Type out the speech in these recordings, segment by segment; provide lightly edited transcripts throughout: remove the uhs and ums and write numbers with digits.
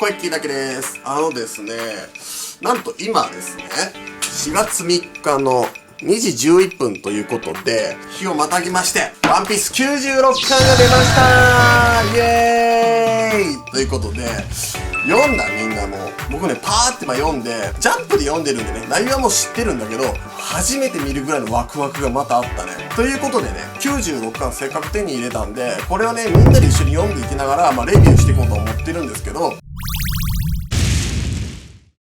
小池だけです。ですね、なんと今ですね、4月3日の2時11分ということで、日をまたぎまして、ワンピース96巻が出ましたーイエーイということで、読んだみんなも、僕ね、パーって読んで、ジャンプで読んでるんでね、内容はもう知ってるんだけど、初めて見るぐらいのワクワクがまたあったね。ということでね、96巻せっかく手に入れたんで、これをね、みんなで一緒に読んでいきながら、レビューしていこうと思ってるんですけど、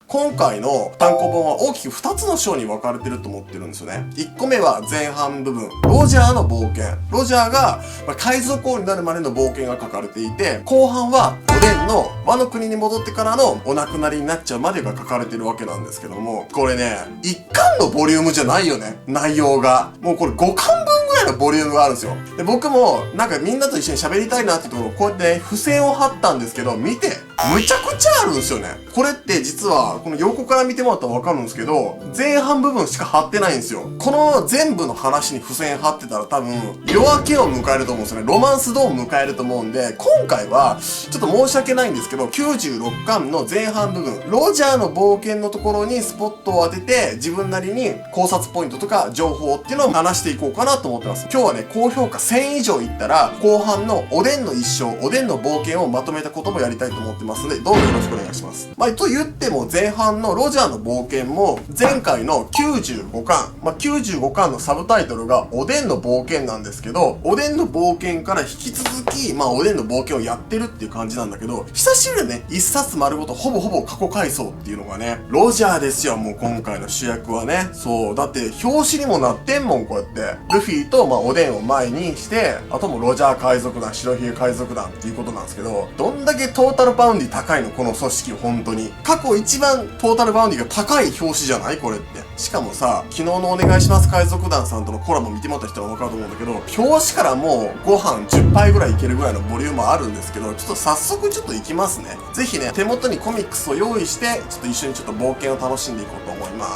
今回の単行本は大きく2つの章に分かれてると思ってるんですよね。1個目は前半部分、ロジャーの冒険。ロジャーが海賊王になるまでの冒険が書かれていて、後半はおでんのワノ国に戻ってからのお亡くなりになっちゃうまでが書かれてるわけなんですけども、これね、1巻のボリュームじゃないよね、内容が。もうこれ5巻分ぐらいのボリュームがあるんですよ。で、僕もみんなと一緒に喋りたいなってところをこうやってね、付箋を貼ったんですけど、見て、むちゃくちゃあるんですよね。これって実は、この横から見てもらったらわかるんですけど、前半部分しか貼ってないんですよ。この全部の話に付箋貼ってたら多分、夜明けを迎えると思うんですよね。ロマンスドーンを迎えると思うんで、今回は、ちょっと申し訳ないんですけど、96巻の前半部分、ロジャーの冒険のところにスポットを当てて、自分なりに考察ポイントとか情報っていうのを話していこうかなと思ってます。今日はね、高評価1000以上いったら、後半のおでんの一生、おでんの冒険をまとめたこともやりたいと思ってますので、どうぞよろしくお願いします。と言っても前半のロジャーの冒険も前回の95巻、95巻のサブタイトルがおでんの冒険なんですけど、おでんの冒険から引き続き、おでんの冒険をやってるっていう感じなんだけど、久しぶりにね、一冊丸ごとほぼ過去回想っていうのがね、ロジャーですよ、もう今回の主役はね。そう、だって表紙にもなってんもん、こうやって。ルフィとおでんを前にして、あともロジャー海賊団、白ひげ海賊団っていうことなんですけど、どんだけトータルバウンディ高いの、この組織、本当に。過去一番トータルバウンディが高い表紙じゃないこれって。しかもさ、昨日のお願いします海賊団さんとのコラボ見てもらった人は分かると思うんだけど、表紙からもうご飯10杯ぐらいいけるぐらいのボリュームあるんですけど、ちょっと早速ちょっといきますね。ぜひね、手元にコミックスを用意して、ちょっと一緒にちょっと冒険を楽しんでいこうと思いま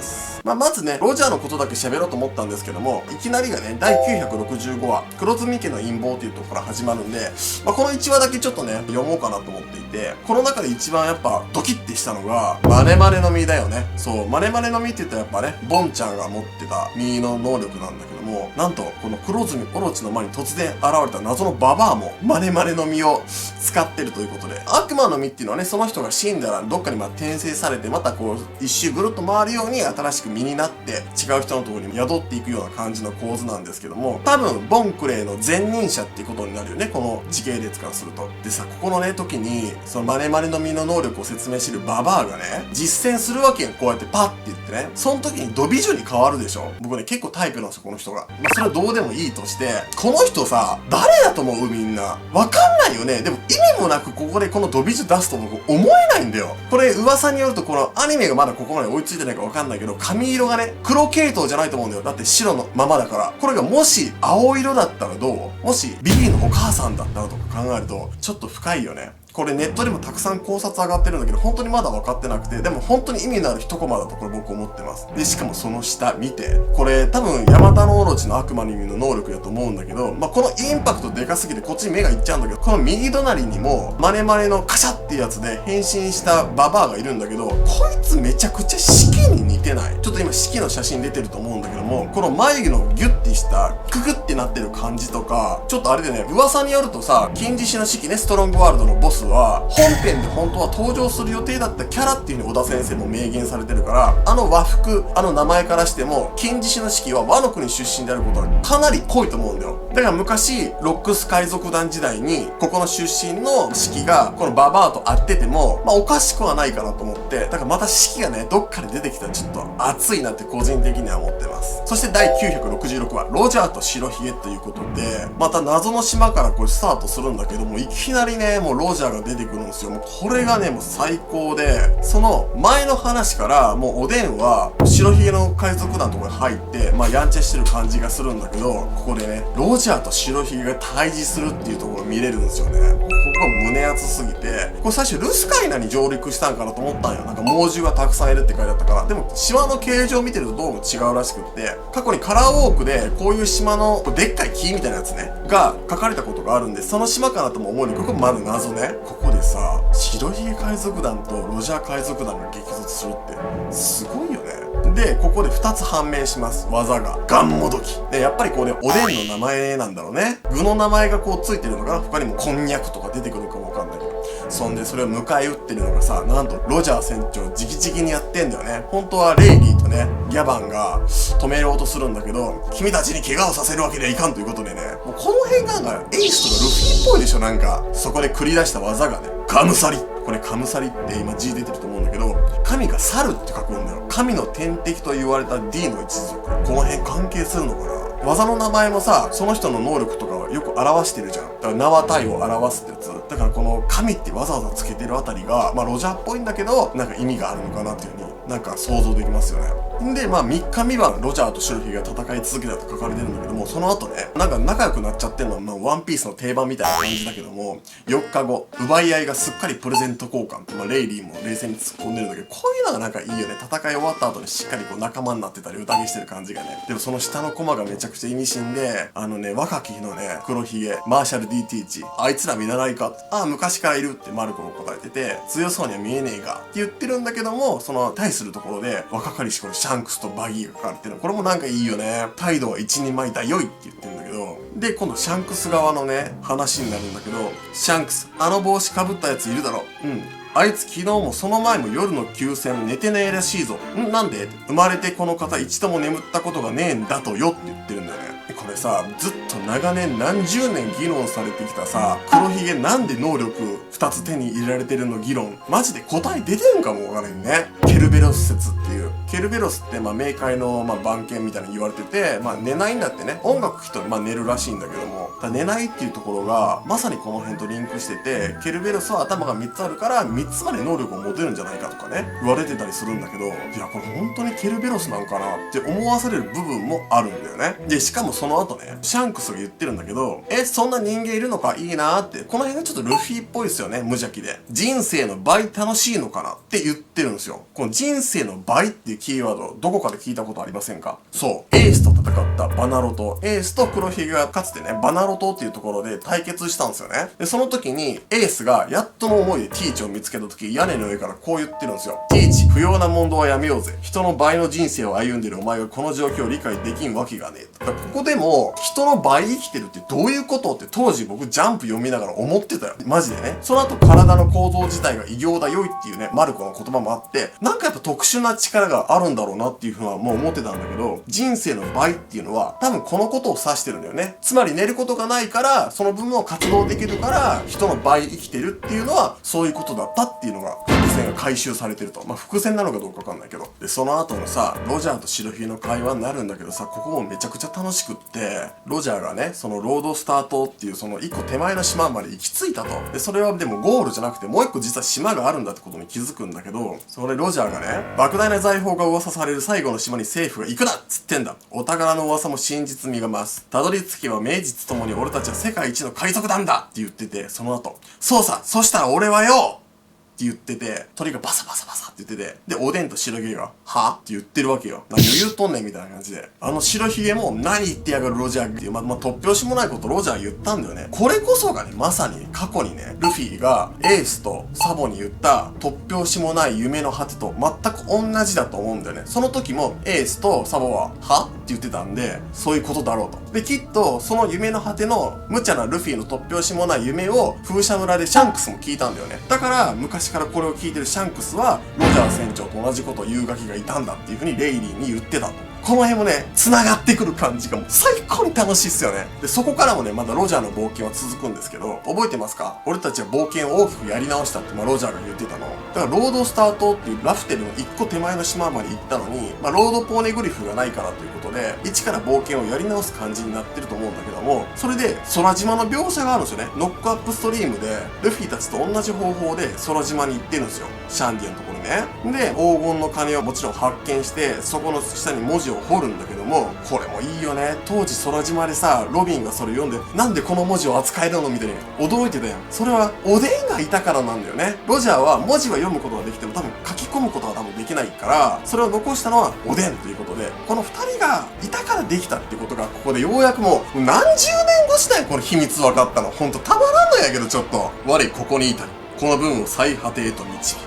す。まずね、ロジャーのことだけ喋ろうと思ったんですけども、いきなりがね、第965話、黒ずみ家の陰謀というところから始まるんで、この1話だけちょっとね、読もうかなと思っていて、この中で一番やっぱドキッてしたのが、マネマネの実だよね。そう、マネマネの実って言ったらやっぱね、ボンちゃんが持ってた実の能力なんだけども、なんと、この黒ずみオロチの前に突然現れた謎のババアも、マネマネの実を使ってるということで、悪魔の実っていうのはね、その人が死んだらどっかに転生されて、またこう、一周ぐるっと回るように新しく身になって違う人のところに宿っていくような感じの構図なんですけども、多分ボンクレイの前任者っていうことになるよね、この時系列からすると。でさ、ここのね時にそのマネマネの実の能力を説明してるババアがね実践するわけよ。こうやってパッて言ってね、その時にド美女に変わるでしょ。僕ね結構タイプなんですよ、この人が。それはどうでもいいとして、この人さ誰だと思う？みんなわかんないよね。でも意味もなくここでこのド美女出すと僕思えないんだよ。これ噂によるとこのアニメがまだここまで追いついてないかわかんないけど、髪色がね黒系統じゃないと思うんだよ。だって白のままだから。これがもし青色だったらどう？もしビリーのお母さんだったらとか考えるとちょっと深いよね。これネットでもたくさん考察上がってるんだけど、本当にまだ分かってなくて、でも本当に意味のある一コマだとこれ僕思ってます。で、しかもその下見て。これ多分ヤマタノオロチの悪魔の実の能力だと思うんだけど、このインパクトでかすぎてこっちに目がいっちゃうんだけど、この右隣にもマネマネのカシャっていうやつで変身したババアがいるんだけど、こいつめちゃくちゃ四季に似てない？ちょっと今四季の写真出てると思うんだけども、この眉毛のギュッてしたククってなってる感じとか、ちょっとあれでね、噂によるとさ、金獅子の四季ね、ストロングワールドのボスは本編で本当は登場する予定だったキャラっていう風に小田先生も明言されてるから、あの和服、あの名前からしても金獅子の四季は和の国出身であることはかなり濃いと思うんだよ。だから昔ロックス海賊団時代にここの出身の四季がこのババアと会っててもおかしくはないかなと思って、だからまた四季がねどっかで出てきたらちょっと熱いなって個人的には思ってます。そして第966話ロジャーと白ひげということで、また謎の島からこれスタートするんだけども、いきなりねもうロジャーが出てくるんですよ。もうこれがねもう最高で、その前の話からもうおでんは白ひげの海賊団のところに入ってやんちゃしてる感じがするんだけど、ここでねロジャーと白ひげが対峙するっていうところを見れるんですよね。ここが胸熱すぎて、これ最初ルスカイナに上陸したんかなと思ったんよ。猛獣がたくさんいるって書いてあったから。でも島の形状を見てるとどうも違うらしくって、過去にカラーウォークでこういう島のでっかい木みたいなやつねが書かれたことがあるんで、その島かなとも思うんだけど、これまだ謎ね。ここでさ、白ひげ海賊団とロジャー海賊団が激突するってすごいよね。で、ここで2つ判明します。技が。ガンモドキ。で、やっぱりこうね、おでんの名前なんだろうね。具の名前がこうついてるのかな。他にもこんにゃくとか出てくるかもわかんないけど。そんで、それを迎え撃ってるのがさ、なんと、ロジャー船長直々にやってんだよね。本当はレイリーとね、ギャバンが止めようとするんだけど、君たちに怪我をさせるわけにはいかんということでね、もうこの辺がなんか、エースとかルフィっぽいでしょ、なんか。そこで繰り出した技がね、カムサリ。これカムサリって今 G 出てると思うんだけど、神が猿って書くんだよ。神の天敵と言われた D の一族。この辺関係するのかな。技の名前もさ、その人の能力とかをよく表してるじゃん。だから名は体を表すってやつ。だからこの神ってわざわざつけてるあたりが、まあロジャーっぽいんだけど、なんか意味があるのかなっていう風になんか想像できますよね。んで、まあ3日3晩ロジャーとシルフィが戦い続けたと書かれてるんだけども、その後ね、なんか仲良くなっちゃってるのは、まあワンピースの定番みたいな感じだけども、4日後、奪い合いがすっかりプレゼント交換って、まあレイリーも冷静に突っ込んでるんだけど、こういうのがなんかいいよね。戦い終わった後にしっかりこう仲間になってたり宴してる感じがね。でもその下のコマがめちゃくちゃ意味深で、若き日のね、黒ひげ、マーシャル D ティーチ、あいつら見習いか。ああ、昔からいるってマルコが答えてて、強そうには見えねえが、って言ってるんだけども、その対するところで、若かりし頃シャンクスとバギーが書かれてるの。これもなんかいいよね。態度は一人前だよいって言ってるんだけど、で、今度シャンクス側のね、話になるんだけど、シャンクス、あの帽子かぶったやついるだろ。うん。あいつ昨日もその前も夜の休戦寝てねえらしいぞ。なんで生まれてこの方一度も眠ったことがねえんだとよって言ってるんだよね。これさ、ずっと長年何十年議論されてきたさ、黒ひげなんで能力2つ手に入れられてるの議論、マジで答え出てるんかもわからんね。ケルベロス説っていう。ケルベロスって冥界の番犬みたいに言われてて、寝ないんだってね。音楽聴くと寝るらしいんだけども、寝ないっていうところがまさにこの辺とリンクしてて、ケルベロスは頭が3つあるから3つまで能力を持てるんじゃないかとかね、言われてたりするんだけど、いやこれ本当にケルベロスなんかなって思わされる部分もあるんだよね。で、しかもその後ね、シャンクスが言ってるんだけど、そんな人間いるのかいいなーって、この辺がちょっとルフィっぽいですよね、無邪気で。人生の倍楽しいのかなって言ってるんですよ。この人生の倍っていうキーワード、どこかで聞いたことありませんか？そう。エースと戦ったバナロト。エースと黒ひげがかつてね、バナロトっていうところで対決したんですよね。で、その時にエースがやっとの思いでティーチを見つけた時、屋根の上からこう言ってるんですよ。ティーチ、不要な問答はやめようぜ。人の倍の人生を歩んでるお前がこの状況を理解できんわけがねえ。だからここでも、人の倍生きてるってどういうことって当時僕ジャンプ読みながら思ってたよ。マジでね。その後体の構造自体が異形だよいっていうね、マルコの言葉もあって、なんかやっぱ特殊な力があるんだろうなっていうふうにはもう思ってたんだけど、人生の倍っていうのは多分このことを指してるんだよね。つまり寝ることがないから、その分を活動できるから、人の倍生きてるっていうのはそういうことだったっていうのが伏線が回収されてると。伏線なのかどうかわかんないけど。で、その後のさ、ロジャーと白ひげの会話になるんだけどさ、ここもめちゃくちゃ楽しくって、ロジャーがね、そのロードスター島っていうその一個手前の島まで行き着いたと。で、それはでもゴールじゃなくてもう一個実は島があるんだってことに気づくんだけど、それロジャーがね、莫大な財宝が噂される最後の島に政府が行くなっつってんだ。お宝の噂も真実味が増す。たどり着けば名実ともに俺たちは世界一の海賊団だって言ってて、その後、そうさ、そしたら俺はよって言ってて、鳥がバサバサバサって言ってて、で、おでんと白ひげが、はって言ってるわけよ。何を言うとんねんみたいな感じで。白ひげも、何言ってやがるロジャーっていう、突拍子もないことロジャー言ったんだよね。これこそがね、まさに過去にね、ルフィがエースとサボに言った突拍子もない夢の果てと全く同じだと思うんだよね。その時もエースとサボは、はって言ってたんで、そういうことだろうと。で、きっと、その夢の果ての無茶なルフィの突拍子もない夢を風車村でシャンクスも聞いたんだよね。だから、昔からこれを聞いてるシャンクスは、ロジャー船長と同じことを言うガキがいたんだっていう風にレイリーに言ってたと。この辺もね、繋がってくる感じがもう最高に楽しいっすよね。で、そこからもね、まだロジャーの冒険は続くんですけど、覚えてますか？俺たちは冒険を大きくやり直したって、ロジャーが言ってたの。だから、ロードスター島っていうラフテルの一個手前の島まで行ったのに、ロードポーネグリフがないからということで、一から冒険をやり直す感じになってると思うんだけども、それで、空島の描写があるんですよね。ノックアップストリームで、ルフィたちと同じ方法で空島に行ってるんですよ。シャンディのところにね。で、黄金の鐘をもちろん発見して、そこの下に文字を彫るんだけども、これもいいよね。当時空島でさ、ロビンがそれ読んで、なんでこの文字を扱えるのみたいに驚いてたやん。それはおでんがいたからなんだよね。ロジャーは文字は読むことができても多分書き込むことは多分できないから、それを残したのはおでんということで、この二人がいたからできたっていうことが、ここでようやくもう何十年越したんや、この秘密分かったの。ほんとたまらんのやけど、ちょっと。我ここにいたり、この文を最果てへと導く。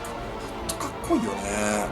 ほんとかっこいいよね。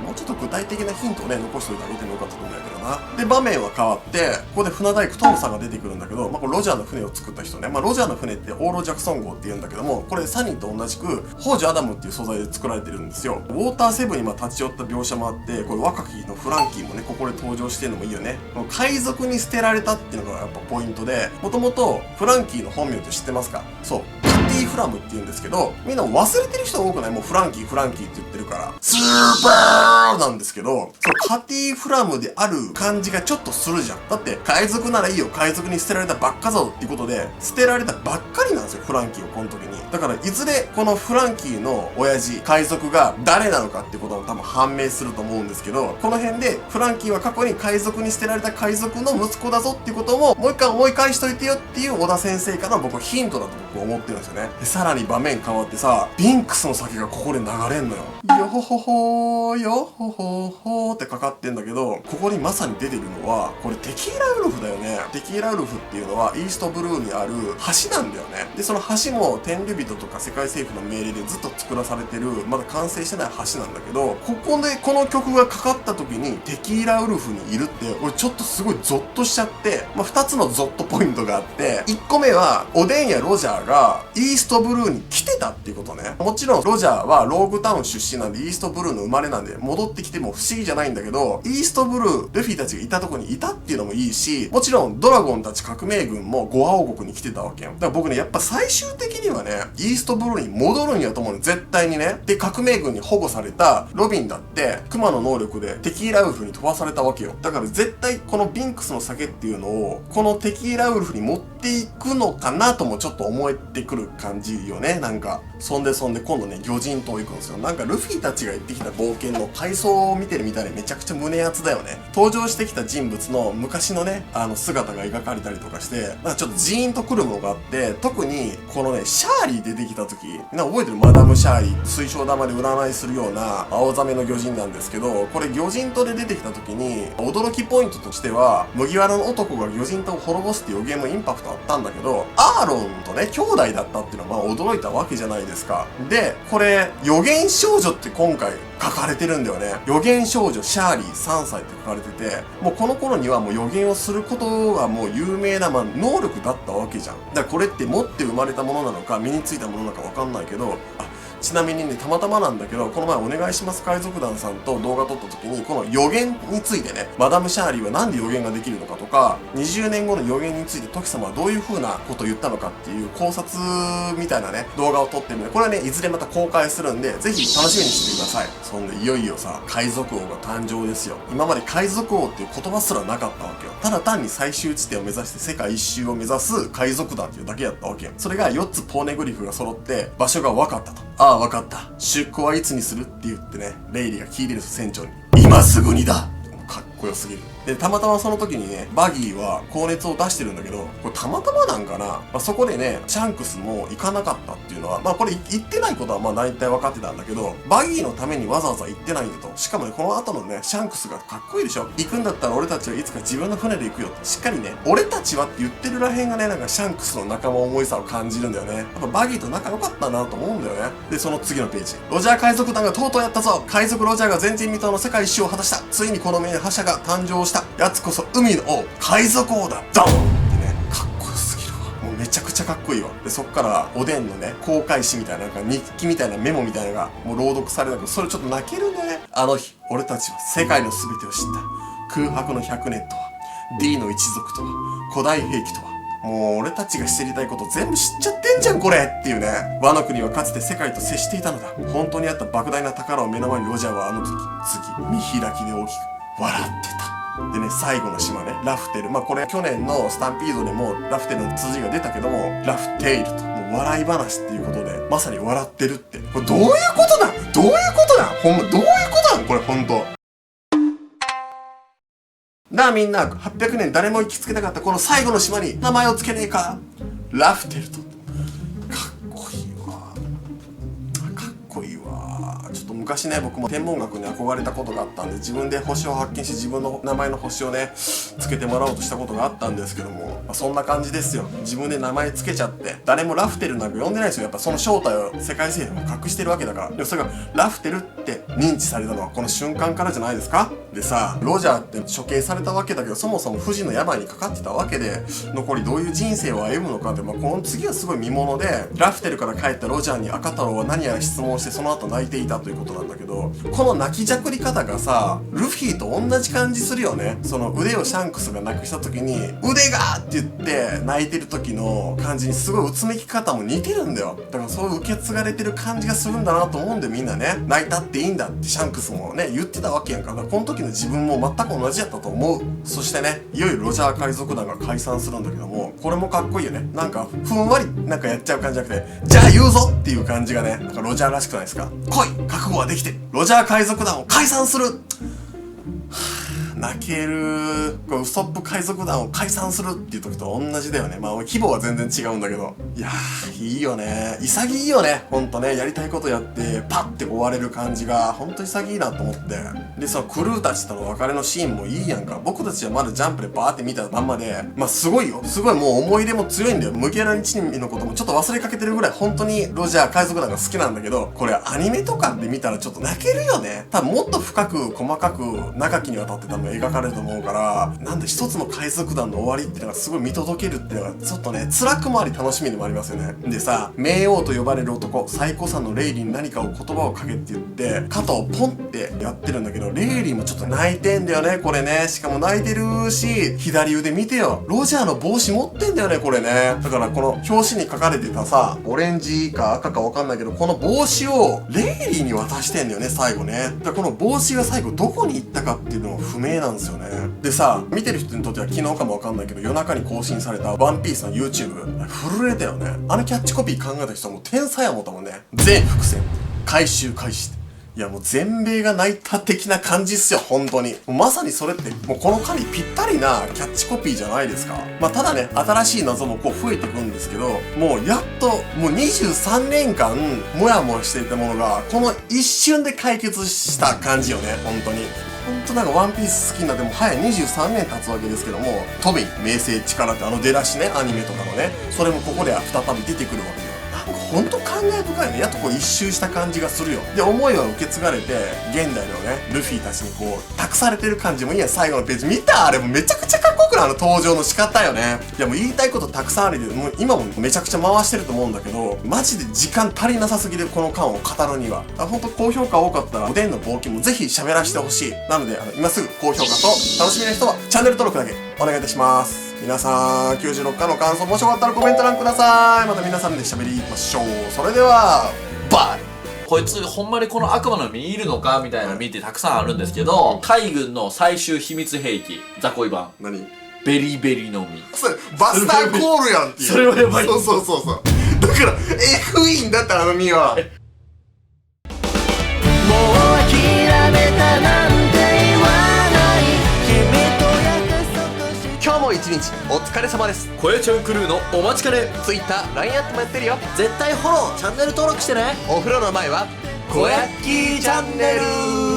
もうちょっと具体的なヒントをね、残しておいてあげてもよかったと思うんやけどな。で、場面は変わって、ここで船大工トムさんが出てくるんだけど、これロジャーの船を作った人ね。ロジャーの船ってオーロジャクソン号って言うんだけども、これサニーと同じく、ホージュアダムっていう素材で作られてるんですよ。ウォーターセブンに立ち寄った描写もあって、これ若きのフランキーもね、ここで登場してるのもいいよね。この海賊に捨てられたっていうのがやっぱポイントで、もともとフランキーの本名って知ってますか？そう。カティ・フラムって言うんですけど、みんな忘れてる人多くない？もうフランキーって言ってるから。スーパーなんですけど、そう、カティ・フラムである感じがちょっとするじゃん。だって、海賊ならいいよ、海賊に捨てられたばっかぞっていうことで、捨てられたばっかりなんですよ、フランキーをこの時に。だから、いずれ、このフランキーの親父、海賊が誰なのかっていうことも多分判明すると思うんですけど、この辺で、フランキーは過去に海賊に捨てられた海賊の息子だぞっていうことも、もう一回思い返しといてよっていう小田先生から僕はヒントだと僕は思ってるんですよね。で、さらに場面変わってさ、ビンクスの酒がここで流れんのよ。よほほほー、よほほほーってかかってんだけど、ここにまさに出てるのは、これテキーラウルフだよね。テキーラウルフっていうのはイーストブルーにある橋なんだよね。で、その橋も天竜人とか世界政府の命令でずっと作らされてる、まだ完成してない橋なんだけど、ここでこの曲がかかった時にテキーラウルフにいるって、俺ちょっとすごいゾッとしちゃって、2つのゾッとポイントがあって、1個目は、おでんやロジャーがイーストブルーに来てたっていうことね。もちろんロジャーはローグタウン出身なんでイーストブルーの生まれなんで戻ってきても不思議じゃないんだけど、イーストブルー、ルフィたちがいたとこにいたっていうのもいいし、もちろんドラゴンたち革命軍もゴア王国に来てたわけよ。だから僕ね、やっぱ最終的にはね、イーストブルーに戻るんやと思うの、絶対にね。で、革命軍に保護されたロビンだって、クマの能力でテキーラウルフに飛ばされたわけよ。だから絶対このビンクスの酒っていうのを、このテキーラウルフに持っていくのかなともちょっと思えてくる感じよね、なんか。そんで今度ね、魚人島行くんですよ。なんかルフィたちが行ってきた冒険の回想を見てるみたいでめちゃくちゃ胸熱だよね。登場してきた人物の昔のね、姿が描かれたりとかして、なんかちょっとジーンとくるものがあって、特にこのね、シャーリー出てきた時、みんな覚えてる？マダムシャーリー、水晶玉で占いするような青ザメの魚人なんですけど、これ魚人島で出てきた時に、驚きポイントとしては、麦わらの男が魚人島を滅ぼすっていう予言もインパクトあったんだけど、アーロンとね、兄弟だったっていうのは驚いたわけじゃないですか。で、これ、予言少女って今回書かれてるんだよね。予言少女シャーリー3歳って書かれてて、もうこの頃にはもう予言をすることがもう有名な、能力だったわけじゃん。だからこれって持って生まれたものなのか、身についたものなのかわかんないけど、ちなみにね、たまたまなんだけど、この前お願いします海賊団さんと動画撮った時に、この予言についてね、マダムシャーリーはなんで予言ができるのかとか、20年後の予言についてトキ様はどういう風なことを言ったのかっていう考察みたいなね、動画を撮ってるんで、これはね、いずれまた公開するんで、ぜひ楽しみにしてください。そんで、いよいよさ、海賊王が誕生ですよ。今まで海賊王っていう言葉すらなかったわけよ。ただ単に最終地点を目指して世界一周を目指す海賊団っていうだけやったわけよ。それが4つポーネグリフが揃って場所が分かったと。ああ、分かった。出港はいつにするって言ってね、レイリーが聞いてるんですよ、船長に。今すぐにだ！かっこよすぎる。で、たまたまその時にね、バギーは高熱を出してるんだけど、これたまたまなんかな、そこでね、シャンクスも行かなかったっていうのは、これ行ってないことは大体分かってたんだけど、バギーのためにわざわざ行ってないんだと。しかもね、この後のね、シャンクスがかっこいいでしょ。行くんだったら俺たちはいつか自分の船で行くよと。しっかりね、俺たちはって言ってるらへんがね、なんかシャンクスの仲間思いさを感じるんだよね。やっぱバギーと仲良かったなと思うんだよね。で、その次のページ。ロジャー海賊団がとうとうやったぞ。海賊ロジャーが前人未到の世界一周を果たした。ついにこの名覇者が誕生した。やつこそ海の王、海賊王だ。ドンってね、かっこよすぎるわ。もうめちゃくちゃかっこいいわ。で、そっからおでんのね、航海史みたいな、なんか日記みたいなメモみたいなのがもう朗読されたけど、それちょっと泣けるね。あの日、俺たちは世界の全てを知った。空白の100年とは、D の一族とは、古代兵器とは、もう俺たちが知りたいこと全部知っちゃってんじゃんこれっていうね。ワノ国はかつて世界と接していたのだ。本当にあった莫大な宝を目の前にロジャーはあの時、見開きで大きく笑ってた。でね、最後の島ね、ラフテル。これ去年のスタンピードでもラフテルの辻が出たけども、ラフテイルと、もう笑い話っていうことで、まさに笑ってるって。これどういうことなん？どういうことなん？ほんま、どういうことなん？これほんと。みんな、800年誰も行きつけなかったこの最後の島に名前を付けねえか？ラフテルと。かっこいいわ。かっこいいわ。ちょっと昔ね、僕も天文学に憧れたことがあったんで、自分で星を発見し自分の名前の星をねつけてもらおうとしたことがあったんですけども、そんな感じですよ。自分で名前つけちゃって誰もラフテルなんか呼んでないですよ。やっぱその正体を世界政府も隠してるわけだから。でもそれがラフテルって認知されたのはこの瞬間からじゃないですか。でさ、ロジャーって処刑されたわけだけど、そもそも不治の病にかかってたわけで、残りどういう人生を歩むのかって、この次はすごい見もので、ラフテルから帰ったロジャーに赤太郎は何やら質問して、その後泣いていたということなんだけど、この泣きじゃくり方がさ、ルフィと同じ感じするよね。その腕をシャンクスがなくした時に腕がって言って泣いてる時の感じにすごいうつめき方も似てるんだよ。だからそう受け継がれてる感じがするんだなと思うんで、みんなね、泣いたっていいんだってシャンクスもね言ってたわけやんか。だからこの時の自分も全く同じやったと思う。そしてね、いよいよロジャー海賊団が解散するんだけども、これもかっこいいよね。なんかふんわりなんかやっちゃう感じじゃなくて、じゃあ言うぞっていう感じがね、なんかロジャーらしくないですか。来い、覚悟はできてる、ロジャー海賊団を解散する。泣ける。これウソップ海賊団を解散するっていう時と同じだよね。規模は全然違うんだけど、いやーいいよね。潔いよね、ほんとね。やりたいことやってパッて終われる感じがほんと潔いなと思って。でそのクルーたちとの別れのシーンもいいやんか。僕たちはまだジャンプでバーって見たまんまで、すごいよ、すごいもう思い入れも強いんだよ。麦わら一味のこともちょっと忘れかけてるぐらい本当にロジャー海賊団が好きなんだけど、これアニメとかで見たらちょっと泣けるよね。多分もっと深く細かく長きにわたって多分描かれると思うから、なんで一つの海賊団の終わりっていうのがすごい見届けるっていうのがちょっとね辛くもあり楽しみでもありますよね。でさ、冥王と呼ばれる男最古参のレイリーに何かを言葉をかけって言って肩をポンってやってるんだけど、レイリーもちょっと泣いてんだよねこれね。しかも泣いてるし、左腕見てよ、ロジャーの帽子持ってんだよねこれね。だからこの表紙に書かれてたさ、オレンジか赤かわかんないけど、この帽子をレイリーに渡してんだよね最後ね。だからこの帽子が最後どこに行ったかっていうのも不明なんですよね。でさ、見てる人にとっては昨日かもわかんないけど、夜中に更新されたワンピースの YouTube 震えたよね。あのキャッチコピー考えた人はもう天才や思ったもんね。全伏線回収開始。いやもう全米が泣いた的な感じっすよ本当に。もうまさにそれってもうこの回にぴったりなキャッチコピーじゃないですか。ただね、新しい謎もこう増えていくんですけど、もうやっともう23年間モヤモヤしていたものがこの一瞬で解決した感じよね本当に。ほんとなんかワンピース好きになっても早23年経つわけですけども、トビン明星力って出だしね、アニメとかのね、それもここでは再び出てくるわけよ。なんかほんと感慨深いね。やっとこう一周した感じがするよ。で思いは受け継がれて現代のねルフィたちにこう託されてる感じもいいや。最後のページ見た？あれもめちゃくちゃかっこよくない？登場の仕方よね。いやもう言いたいことたくさんあるで、もう今もめちゃくちゃ回してると思うんだけど、マジで時間足りなさすぎるこの間を語るには。ほんと高評価多かったらおでんの冒険もぜひ喋らせてほしい。なので今すぐ高評価と楽しみな人はチャンネル登録だけお願いいたします。皆さん96回の感想もしよかったらコメント欄ください。また皆さんで喋りましょう。それではバイ。こいつほんまにこの悪魔の実いるのかみたいな見てたくさんあるんですけど、海軍の最終秘密兵器雑魚イ版何ベリベリの実、それバスターコールやんっていう。それはやばい。そうだから F インだったら実はもう諦めたなんて言わない君と約束し。今日も一日お疲れ様です。こやちゃんクルーのお待ちかね Twitter、LINE アットもやってるよ。絶対フォローチャンネル登録してね。お風呂の前はこやっきーチャンネル。